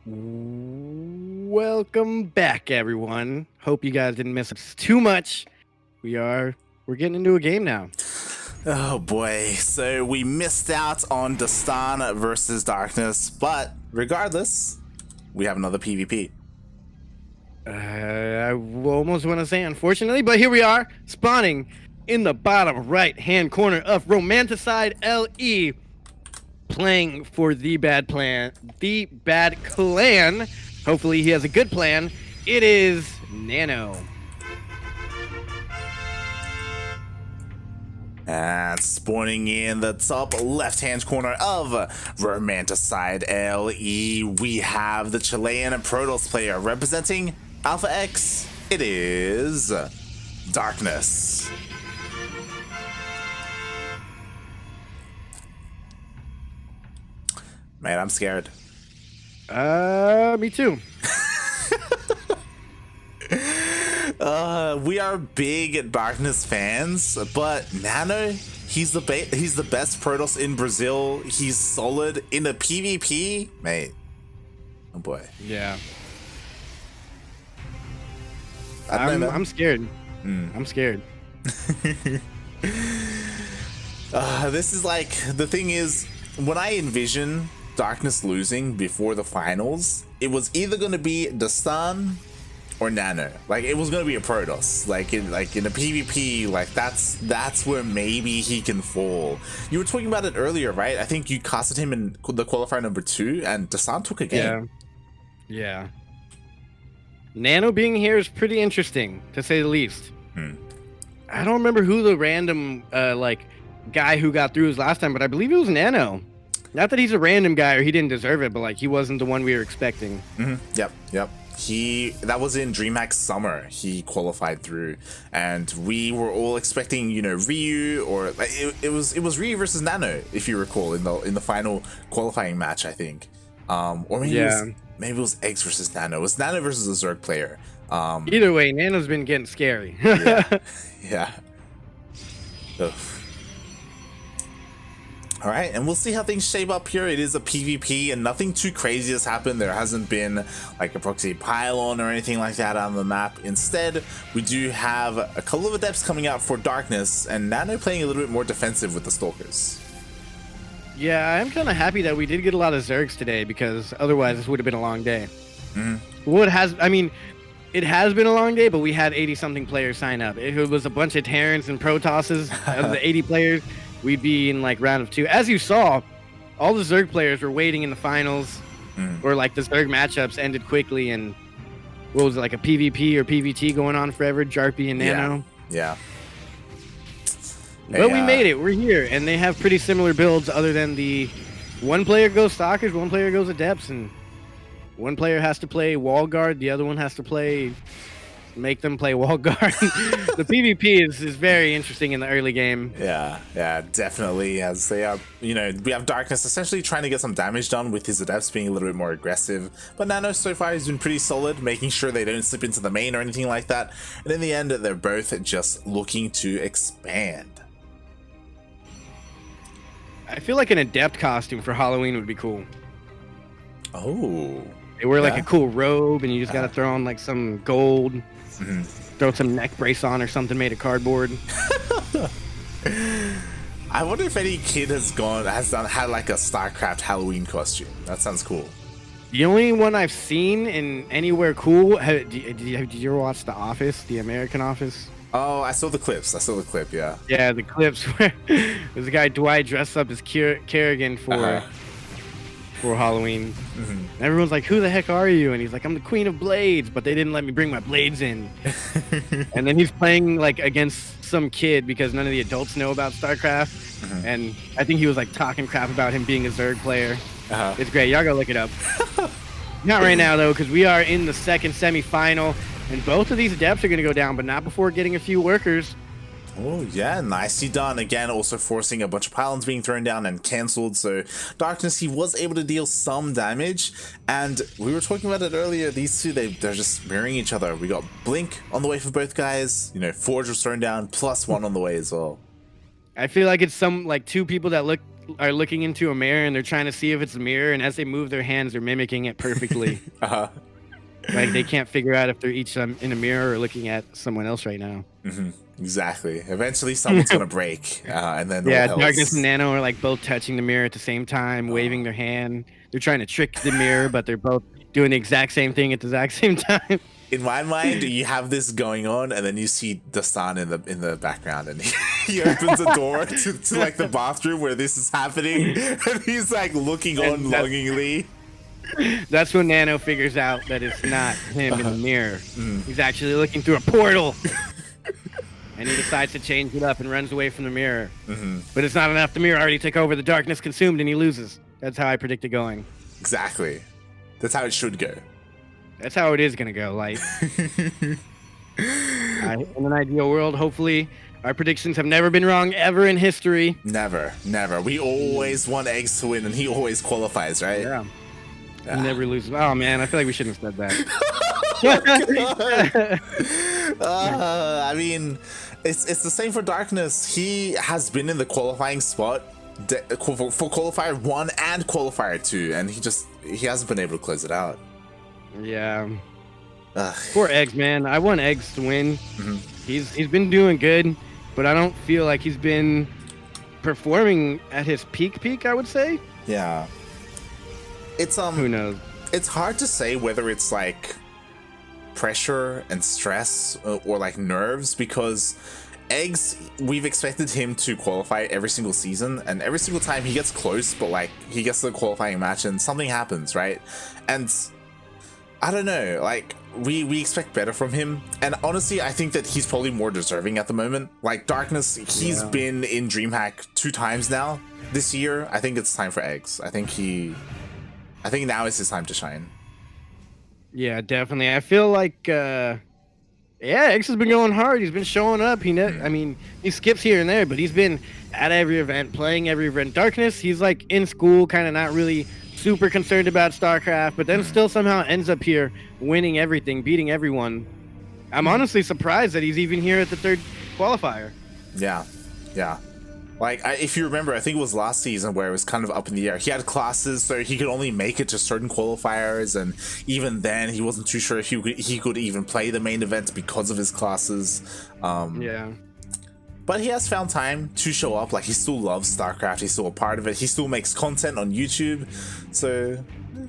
Welcome back, everyone. Hope you guys didn't miss us too much. We're getting into a game now. Oh boy, so we missed out on Dastan versus Darkness, but regardless, we have another PvP. I almost want to say unfortunately, but here we are, spawning in the bottom right-hand corner of Romanticide LE, playing for the bad clan. Hopefully he has a good plan. It is nanO. And spawning in the top left-hand corner of Romanticide LE, we have the Chilean Protoss player representing Alpha X. It is Darkness. Man, I'm scared. Me too. We are big Darkness fans, but nanO, he's the best Protoss in Brazil. He's solid in the PvP, mate. Oh boy. Yeah. I'm scared. I'm scared. This is like, the thing is, when I envision Darkness losing before the finals, it was either going to be Dastan or nanO. Like, it was going to be a Protoss. Like in a PvP, like that's where maybe he can fall. You were talking about it earlier, right? I think you casted him in the qualifier number 2, and Dastan took a game. Yeah. nanO being here is pretty interesting, to say the least. I don't remember who the random guy who got through was last time, but I believe it was nanO. Not that he's a random guy or he didn't deserve it, but like he wasn't the one we were expecting. Yep. That was in DreamHack summer. He qualified through, and we were all expecting, Ryu, or like, it was Ryu versus nanO, if you recall, in the final qualifying match, I think. Or maybe it was Eggs versus nanO. It was nanO versus a Zerg player. Either way, nanO's been getting scary. Yeah. Ugh. All right, and we'll see how things shape up here. It is a PvP, and nothing too crazy has happened. There hasn't been like a proxy pylon or anything like that on the map. Instead, we do have a couple of adepts coming out for Darkness, and nanO playing a little bit more defensive with the Stalkers. Yeah, I'm kind of happy that we did get a lot of Zergs today, because otherwise this would have been a long day. Well, it has been a long day, but we had 80-something players sign up. If it was a bunch of Terrans and Protosses of the 80 players, we'd be in like round of 2. As you saw, all the Zerg players were waiting in the finals, or like the Zerg matchups ended quickly, and what was it, like a PvP or PvT going on forever, Jarpy and nanO? Yeah. But we made it. We're here, and they have pretty similar builds, other than the one player goes Stalkers, one player goes Adepts, and one player has to play Wall Guard, the other one has to make them play Wall Guard. The PvP is very interesting in the early game. Yeah, definitely. As they are, we have Darkness essentially trying to get some damage done with his adepts being a little bit more aggressive. But nanO so far has been pretty solid, making sure they don't slip into the main or anything like that. And in the end, they're both just looking to expand. I feel like an Adept costume for Halloween would be cool. Oh. They wear like a cool robe, and you just gotta throw on like some gold. Throw some neck brace on or something made of cardboard. I wonder if any kid had like a StarCraft Halloween costume. That sounds cool. The only one I've seen in anywhere cool. Did you ever watch The Office, the American Office? Oh, I saw the clips. I saw the clip. Yeah. Yeah, the clips where there's a guy Dwight dressed up as Kerrigan for Halloween. Everyone's like, "Who the heck are you?" And he's like, "I'm the Queen of Blades," but they didn't let me bring my blades in. And then he's playing like against some kid because none of the adults know about StarCraft. And I think he was like talking crap about him being a Zerg player. It's great. Y'all go look it up. Not right now though, because we are in the second semi-final, and both of these adepts are going to go down, but not before getting a few workers. Oh yeah, nicely done. Again, also forcing a bunch of pylons being thrown down and cancelled. So Darkness, he was able to deal some damage, and we were talking about it earlier. These two, they're just mirroring each other. We got Blink on the way for both guys. Forge was thrown down, +1 on the way as well. I feel like it's some like two people that look are looking into a mirror and they're trying to see if it's a mirror, and as they move their hands, they're mimicking it perfectly. Like they can't figure out if they're each in a mirror or looking at someone else right now. Exactly. Eventually, someone's gonna break, and then yeah, Darkness and nanO are like both touching the mirror at the same time, waving their hand. They're trying to trick the mirror, but they're both doing the exact same thing at the exact same time. In my mind, you have this going on, and then you see Dastan in the background, and he opens a door to like the bathroom where this is happening, and he's like looking on longingly. That's when nanO figures out that it's not him in the mirror. He's actually looking through a portal. And he decides to change it up and runs away from the mirror. But it's not enough. The mirror already took over. The darkness consumed, and he loses. That's how I predict it going. Exactly. That's how it should go. That's how it is going to go. Like, in an ideal world, hopefully, our predictions have never been wrong ever in history. Never. We always want Eggs to win, and he always qualifies, right? Yeah. He never loses. Oh, man, I feel like we shouldn't have said that. I mean, it's the same for Darkness. He has been in the qualifying spot for Qualifier 1 and Qualifier 2, and he hasn't been able to close it out. Yeah. Poor Eggs, man. I want Eggs to win. He's been doing good, but I don't feel like he's been performing at his peak, I would say. Yeah. It's who knows? It's hard to say whether it's like pressure and stress or like nerves, because Eggs, we've expected him to qualify every single season, and every single time he gets close, but like he gets to the qualifying match and something happens, right? And I don't know, like we expect better from him, and honestly I think that he's probably more deserving at the moment. Like Darkness, he's been in DreamHack 2 times now this year. I think it's time for Eggs. I think now is his time to shine. Yeah, definitely. I feel like Eggs has been going hard. He's been showing up. I mean, he skips here and there, but he's been at every event, playing every event. Darkness, he's like in school, kind of not really super concerned about StarCraft, but then still somehow ends up here winning everything, beating everyone. I'm honestly surprised that he's even here at the 3rd qualifier. Yeah. Like, if you remember, I think it was last season where it was kind of up in the air. He had classes, so he could only make it to certain qualifiers, and even then, he wasn't too sure if he could even play the main event because of his classes. Yeah. But he has found time to show up. Like, he still loves StarCraft. He's still a part of it. He still makes content on YouTube. So,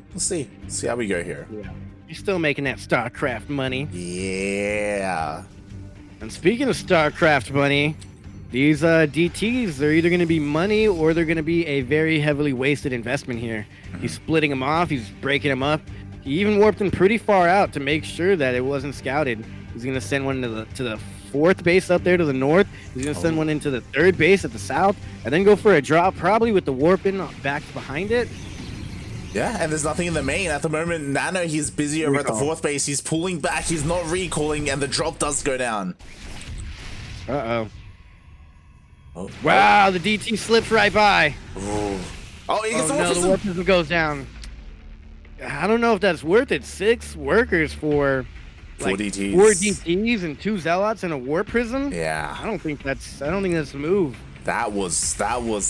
we'll see. See how we go here. Yeah. He's still making that StarCraft money. Yeah. And speaking of StarCraft money, these DTs, they're either going to be money or they're going to be a very heavily wasted investment here. He's splitting them off. He's breaking them up. He even warped them pretty far out to make sure that it wasn't scouted. He's going to send one to the 4th base up there to the north. He's going to send one into the 3rd base at the south, and then go for a drop, probably with the warping back behind it. Yeah, and there's nothing in the main. At the moment, nanO, he's busy over at the 4th base. He's pulling back. He's not recalling, and the drop does go down. Uh-oh. Wow, the DT slips right by. He gets the no, the warp prism goes down. I don't know if that's worth it. 6 workers for like 4 DTs and 2 zealots and a warp prism. Yeah, I don't think that's the move. That was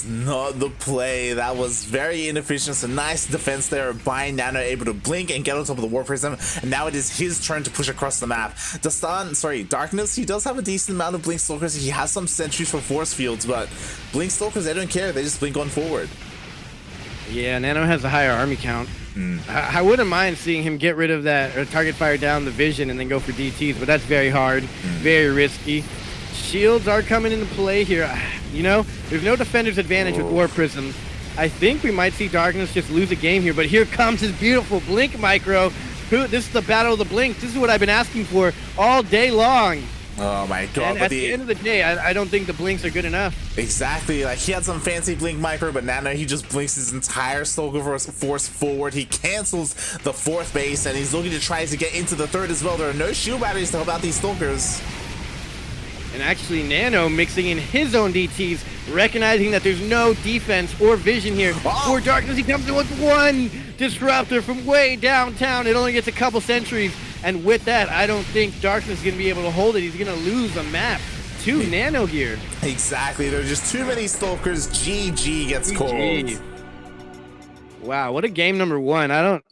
not the play. That was very inefficient. A nice defense there by nanO, able to blink and get on top of the warp prism. And now it is his turn to push across the map. Darkness, he does have a decent amount of blink stalkers. He has some sentries for force fields, but blink stalkers, they don't care. They just blink on forward. Yeah, nanO has a higher army count. I wouldn't mind seeing him get rid of that or target fire down the vision and then go for DTs, but that's very hard, very risky. Shields are coming into play here. You know, there's no defender's advantage with Warp Prism. I think we might see Darkness just lose a game here, but here comes his beautiful Blink Micro. This is the battle of the Blink. This is what I've been asking for all day long. Oh my god. And at the end of the day, I don't think the blinks are good enough. Exactly. Like, he had some fancy blink micro, but nanO, he just blinks his entire Stalker force forward. He cancels the 4th base, and he's looking to try to get into the 3rd as well. There are no shield batteries to help out these Stalkers. And actually, nanO mixing in his own DTs, recognizing that there's no defense or vision here. For Darkness, he comes in with 1 disruptor from way downtown. It only gets a couple sentries. And with that, I don't think Darkness is going to be able to hold it. He's going to lose a map 2 nanO here. Exactly. There are just too many stalkers. GG gets called. Wow, what a game number 1. I don't,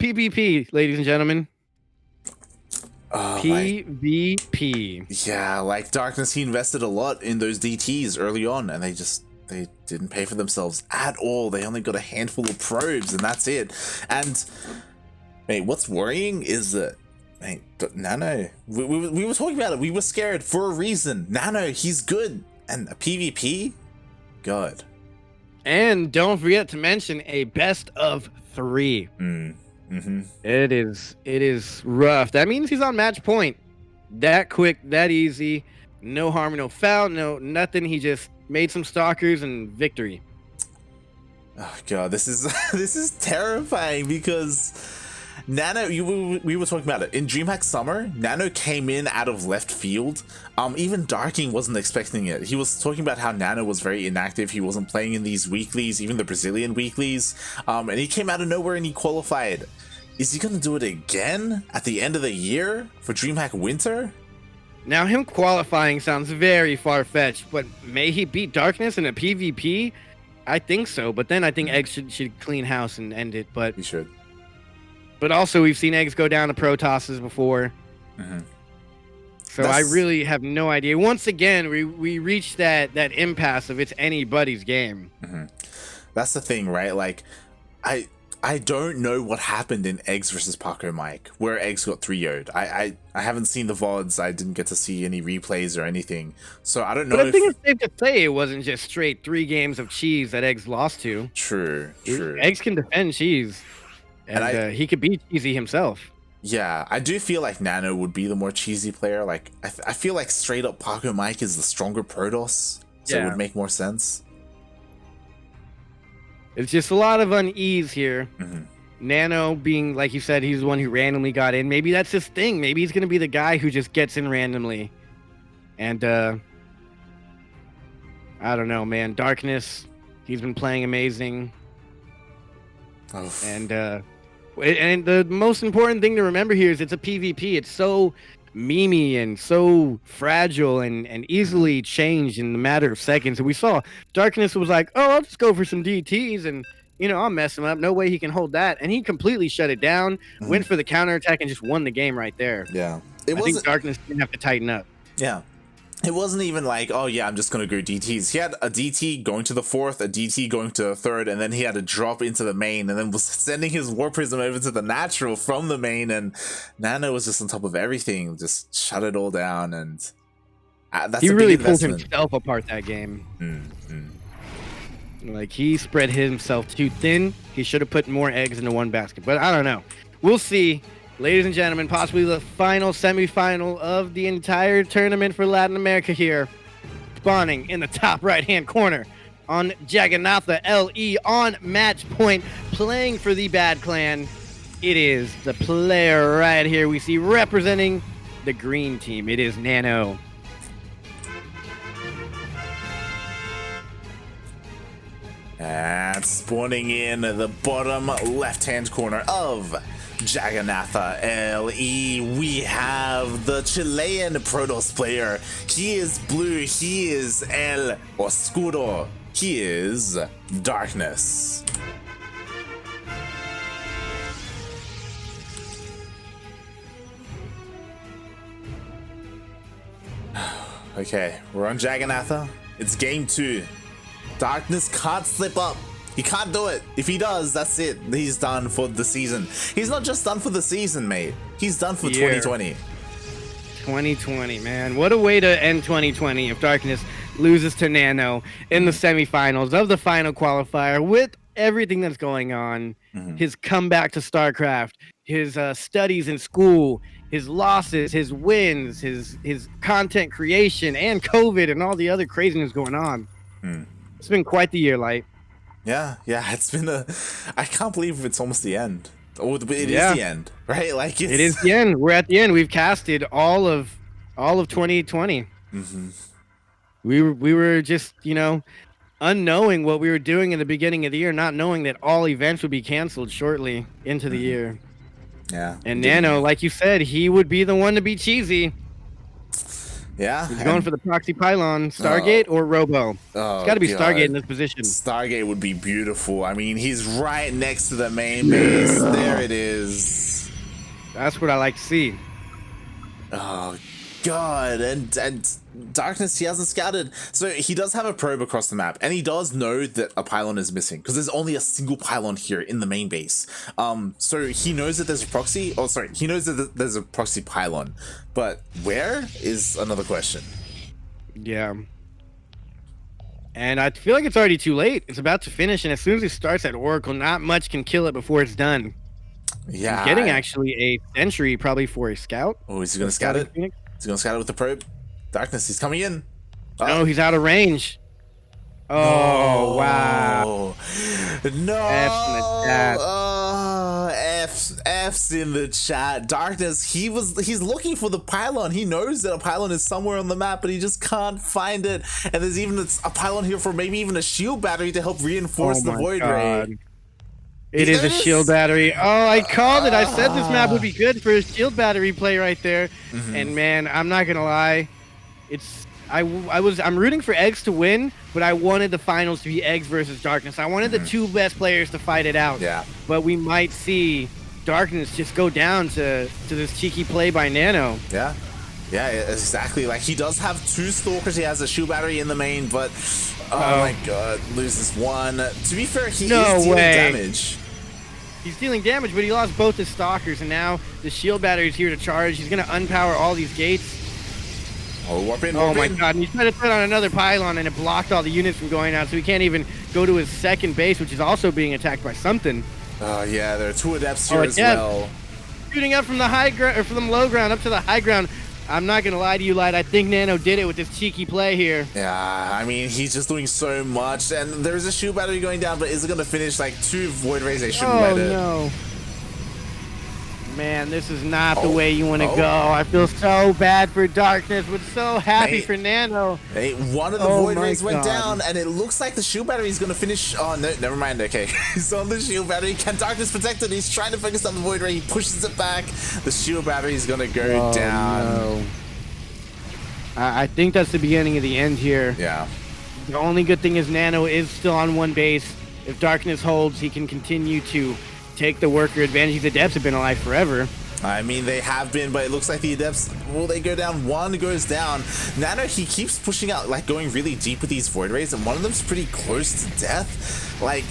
PvP, ladies and gentlemen. PvP. Yeah, like Darkness, he invested a lot in those DTs early on, and they didn't pay for themselves at all. They only got a handful of probes, and that's it. And mate, what's worrying is that, mate, nanO, we were talking about it. We were scared for a reason. nanO, he's good, and a PvP, God. And don't forget to mention a best of 3. It is rough. That means he's on match point. That quick, that easy. No harm, no foul, no nothing. He just made some stalkers and victory. Oh God, this is terrifying because nanO, we were talking about it in DreamHack Summer. nanO came in out of left field. Even Darking wasn't expecting it. He was talking about how nanO was very inactive. He wasn't playing in these weeklies, even the Brazilian weeklies. And he came out of nowhere and he qualified. Is he gonna do it again at the end of the year for DreamHack Winter? Now him qualifying sounds very far-fetched, but may he beat Darkness in a PvP? I think so, but then I think Eggs should clean house and end it. But he should. But also, we've seen Eggs go down to pro tosses before. So I really have no idea. Once again, we reached that impasse of it's anybody's game. That's the thing, right? Like, I don't know what happened in Eggs versus Paco Mike, where Eggs got 3-0'd. I haven't seen the VODs. I didn't get to see any replays or anything. So I don't know. But I think it's safe to say it wasn't just straight 3 games of cheese that Eggs lost to. True. Eggs can defend cheese. And he could beat Cheesy himself. Yeah, I do feel like nanO would be the more cheesy player. Like, I feel like straight up Paco Mike is the stronger Protoss. So it would make more sense. It's just a lot of unease here. nanO being, like you said, he's the one who randomly got in. Maybe that's his thing. Maybe he's going to be the guy who just gets in randomly. And, I don't know, man. Darkness, he's been playing amazing. And the most important thing to remember here is it's a PvP. It's so memey and so fragile and easily changed in the matter of seconds. And we saw Darkness was like, oh, I'll just go for some DTs and, I'll mess him up. No way he can hold that. And he completely shut it down, went for the counterattack, and just won the game right there. Yeah. I think Darkness didn't have to tighten up. Yeah. It wasn't even like, oh yeah, I'm just going to go DTs. He had a DT going to the 4th, a DT going to the 3rd, and then he had to drop into the main, and then was sending his War Prism over to the natural from the main, and nanO was just on top of everything, just shut it all down, and that's he really pulled himself apart that game. Like, he spread himself too thin. He should have put more eggs into one basket, but I don't know. We'll see. Ladies and gentlemen, possibly the final semifinal of the entire tournament for Latin America here. Spawning in the top right-hand corner on Jagannatha LE on match point, playing for the Bad Clan. It is the player right here we see representing the green team. It is nanO. And spawning in the bottom left-hand corner of Jagannatha LE, we have the Chilean Protoss player. He is blue. He is El Oscuro. He is Darkness. Okay, we're on Jagannatha. It's game 2. Darkness can't slip up. He can't do it. If he does, that's it. He's done for the season. He's not just done for the season, mate. He's done for 2020. 2020, man. What a way to end 2020 if Darkness loses to nanO in the semifinals of the final qualifier with everything that's going on. His comeback to StarCraft, his studies in school, his losses, his wins, his content creation, and COVID and all the other craziness going on. It's been quite the year, Light. Yeah, it's been I can't believe it's almost the end. Oh, it is the end, right? Like it is the end. We're at the end. We've casted all of 2020. We were just, unknowing what we were doing in the beginning of the year, not knowing that all events would be canceled shortly into the year. Yeah. And nanO, like you said, he would be the one to be cheesy. Yeah. He's going for the proxy pylon, Stargate or Robo. It's got to be Stargate in this position. Stargate would be beautiful. I mean, he's right next to the main base. There it is. That's what I like to see. Oh God, and Darkness, he hasn't scouted, so he does have a probe across the map, and he does know that a pylon is missing because there's only a single pylon here in the main base. So he knows that there's a proxy. Oh, sorry, he knows that there's a proxy pylon, but where is another question. Yeah. And I feel like it's already too late. It's about to finish, and as soon as it starts at Oracle, not much can kill it before it's done. Yeah, he's getting actually a sentry probably for a scout. Oh, is he gonna scout it? He's gonna scout it with the probe. Darkness, he's coming in. No, he's out of range. Oh, wow. No. F's in the chat. F's in the chat. Darkness, he's looking for the pylon. He knows that a pylon is somewhere on the map, but he just can't find it. And there's even a pylon here for maybe even a shield battery to help reinforce the void ray. It is a shield battery. Oh, I called it. I said this map would be good for a shield battery play right there. And man, I'm not gonna lie, I'm rooting for Eggs to win, but I wanted the finals to be Eggs versus Darkness. I wanted the two best players to fight it out. Yeah. But we might see Darkness just go down to this cheeky play by nanO. Yeah. Yeah, exactly. Like, he does have two stalkers. He has a shield battery in the main, but oh my God, loses one. To be fair, he is dealing damage. He's dealing damage, but he lost both his stalkers, and now the shield battery is here to charge. He's gonna unpower all these gates. Warp in, my God, and he's trying to put on another pylon, and it blocked all the units from going out, so he can't even go to his second base, which is also being attacked by something. Oh yeah, there are two adepts here as well. Shooting up from the high ground, or from the low ground up to the high ground. I'm not gonna lie to you, Light. I think nanO did it with this cheeky play here. Yeah, I mean, he's just doing so much, and there's a shield battery going down, but is it gonna finish like two void rays? They shouldn't let it. Oh no. Man, this is not the way you want to go. I feel so bad for Darkness, but so happy for nanO. Hey, one of the void rays went down, and it looks like the shield battery is going to finish. Oh, no, never mind. Okay, he's on the shield battery. Can Darkness protect it? He's trying to focus on the void ray. He pushes it back. The shield battery is going to go down. No. I think that's the beginning of the end here. Yeah. The only good thing is nanO is still on one base. If Darkness holds, he can continue to take the worker advantage. The adepts have been alive forever. I mean, they have been, but it looks like the adepts, well, they go down. One goes down. nanO, he keeps pushing out, like going really deep with these void rays, and one of them's pretty close to death. Like,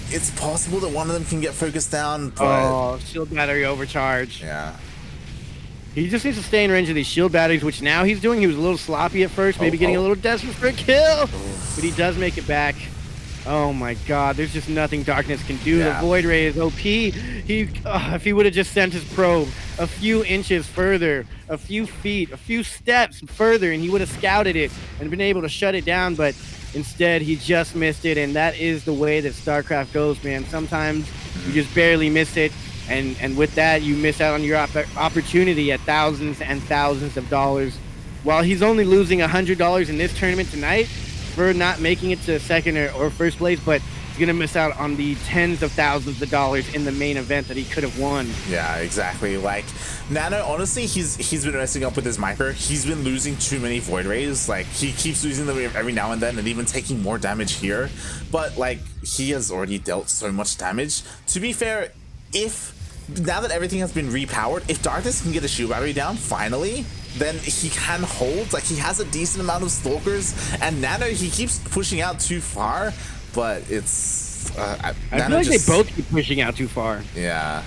it's possible that one of them can get focused down, but shield battery overcharge. Yeah. He just needs to stay in range of these shield batteries, which now he's doing. He was a little sloppy at first, maybe getting a little desperate for a kill, but he does make it back. Oh my God, there's just nothing Darkness can do. The void ray is OP. If he would have just sent his probe a few inches further, a few feet, a few steps further, and he would have scouted it and been able to shut it down, but instead he just missed it, and that is the way that StarCraft goes, man. Sometimes you just barely miss it, and with that, you miss out on your opportunity at thousands and thousands of dollars. While he's only losing $100 in this tournament tonight, for not making it to second or first place, but he's gonna miss out on the tens of thousands of dollars in the main event that he could have won. Yeah, exactly. Like, nanO, honestly, he's been messing up with his micro. He's been losing too many void rays. Like, he keeps losing them every now and then, and even taking more damage here. But like, he has already dealt so much damage. To be fair, now that everything has been repowered, if Darkness can get a shield battery down finally, then he can hold. Like, he has a decent amount of stalkers, and nanO, he keeps pushing out too far, but it's I feel like they both keep pushing out too far. Yeah.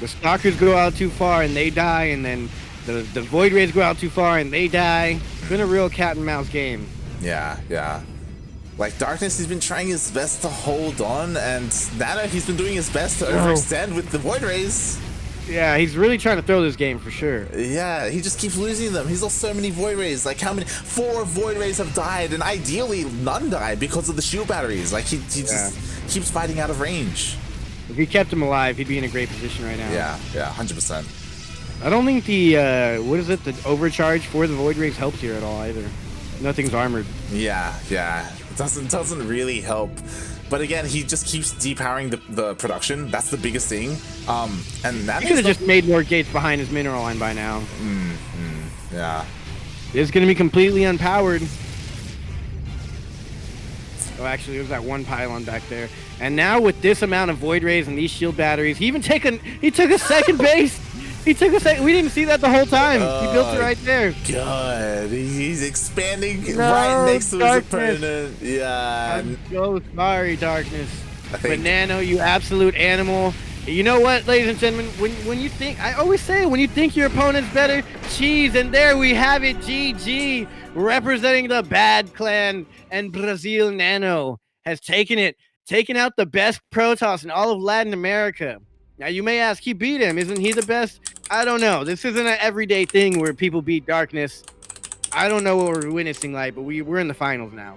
The stalkers go out too far and they die, and then the void rays go out too far and they die. It's been a real cat and mouse game. Yeah. Like, Darkness, he's been trying his best to hold on, and nanO, he's been doing his best to overextend with the void rays. Yeah, he's really trying to throw this game for sure. Yeah, he just keeps losing them. He's lost so many void rays. Like, how many? 4 void rays have died, and ideally none died because of the shield batteries. Like, he just keeps fighting out of range. If he kept him alive, he'd be in a great position right now. Yeah, 100%. I don't think the the overcharge for the void rays helps here at all either. Nothing's armored. Yeah. It doesn't really help. But again, he just keeps depowering the production. That's the biggest thing. And that he could have just made more gates behind his mineral line by now. Yeah. It's gonna be completely unpowered. Oh, actually, there's that one pylon back there. And now with this amount of void rays and these shield batteries, he took a second base. He took a second. We didn't see that the whole time. He built it right there. God, he's expanding right next to his opponent. Yeah. I'm so sorry, Darkness. But nanO, you absolute animal. You know what, ladies and gentlemen? When you think, I always say, when you think your opponent's better, cheese. And there we have it, GG. Representing the bad clan and Brazil, nanO has taken out the best Protoss in all of Latin America. Now you may ask, he beat him. Isn't he the best? I don't know. This isn't an everyday thing where people beat Darkness. I don't know what we're witnessing like, but we're in the finals now.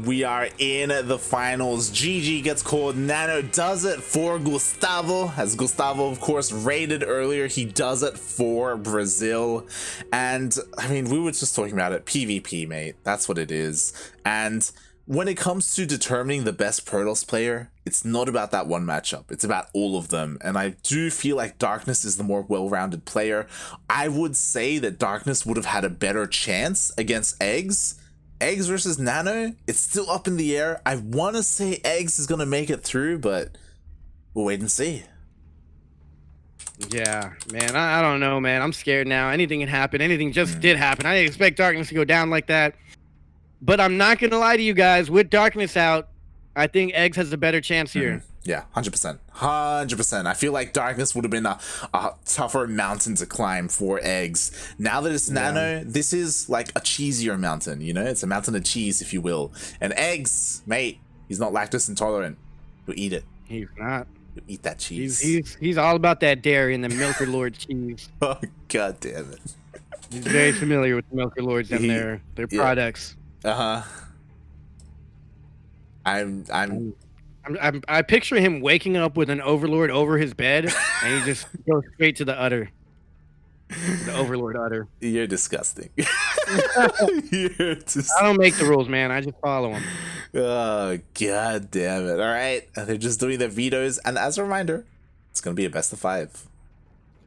We are in the finals. GG gets called. nanO does it for Gustavo. As Gustavo, of course, rated earlier, he does it for Brazil. And, I mean, we were just talking about it. PvP, mate. That's what it is. And when it comes to determining the best Protoss player, it's not about that one matchup. It's about all of them. And I do feel like Darkness is the more well-rounded player. I would say that Darkness would have had a better chance against Eggs. Eggs versus nanO, it's still up in the air. I want to say Eggs is going to make it through, but we'll wait and see. Yeah, man, I don't know, man. I'm scared now. Anything can happen. Anything just did happen. I didn't expect Darkness to go down like that. But I'm not going to lie to you guys. With Darkness out, I think Eggs has a better chance here. Yeah, 100%. 100%. I feel like Darkness would have been a tougher mountain to climb for Eggs. Now that it's nanO, this is like a cheesier mountain, you know? It's a mountain of cheese, if you will. And Eggs, mate, he's not lactose intolerant. He'll eat it. He's not. He'll eat that cheese. He's all about that dairy and the Milker Lord cheese. Oh, god damn it. He's very familiar with the Milker Lords and their products. Uh-huh. I picture him waking up with an Overlord over his bed, and he just goes straight to the udder. The Overlord udder. You're disgusting. I don't make the rules, man. I just follow them. Oh, god damn it. All right. They're just doing their vetoes. And as a reminder, it's going to be a best of 5.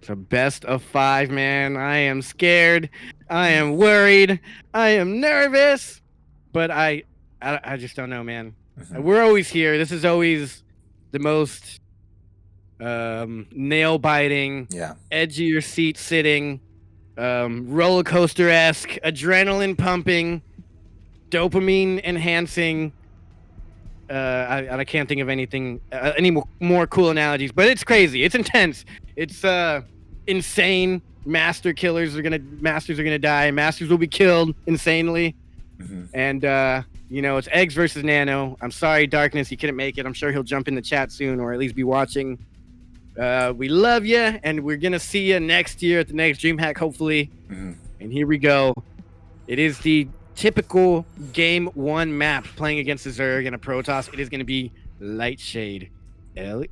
It's a best of 5, man. I am scared. I am worried. I am nervous. But I just don't know, man. We're always here. This is always the most nail-biting, edge of your seat sitting, roller coaster-esque, adrenaline-pumping, dopamine-enhancing. I can't think of anything, any more cool analogies, but it's crazy. It's intense. It's insane. Masters are gonna die. Masters will be killed insanely. And you know, it's Eggs versus nanO. I'm sorry, Darkness, he couldn't make it. I'm sure he'll jump in the chat soon, or at least be watching. We love you, and we're gonna see you next year at the next DreamHack, hopefully. And here we go. It is the typical game 1 map playing against the Zerg and a Protoss. It is gonna be Lightshade.